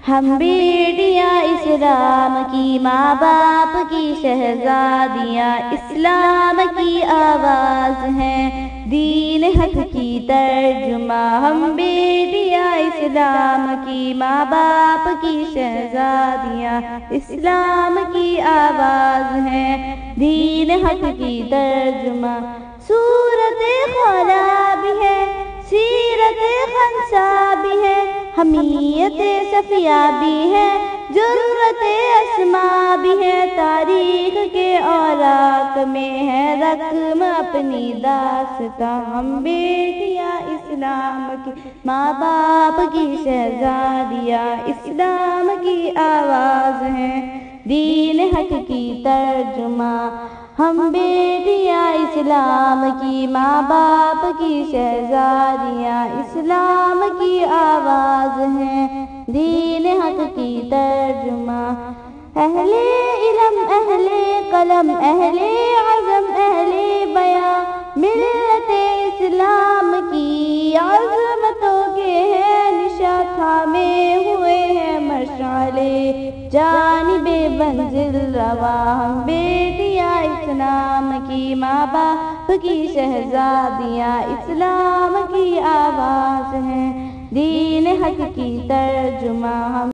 ہم بیٹیاں اسلام کی، ماں باپ کی شہزادیاں اسلام کی آواز ہیں، دین حق کی ترجمہ۔ ہم بیٹیاں اسلام کی، ماں باپ کی شہزادیاں اسلام کی آواز ہیں، دین حق کی ترجمہ۔ صورت خولا بھی ہے، سیرت خنسا بھی ہے، حمیت صفیہ بھی ہے، جرت اسما بھی ہے، تاریخ کے اوراق میں ہے رقم اپنی داستاں۔ ہم بیٹیاں اسلام کی، ماں باپ کی شہزادیاں اسلام کی آواز ہیں، دین حق کی ترجمہ۔ ہم بیٹیاں اسلام کی، ماں باپ کی شہزادیاں اسلام کی آواز ہیں، دین حق کی ترجمہ۔ اہل علم، اہل قلم، اہل عزم، اہل بیاں، ملت اسلام کی عظمتوں کے ہیں نشاں، تھامے ہوئے ہیں مشعلے جانب منزل رواں۔ ہم بیٹیاں اسلام کی، ماں باپ کی شہزادیاں اسلام کی آواز ہیں، دین حق کی ترجمہ۔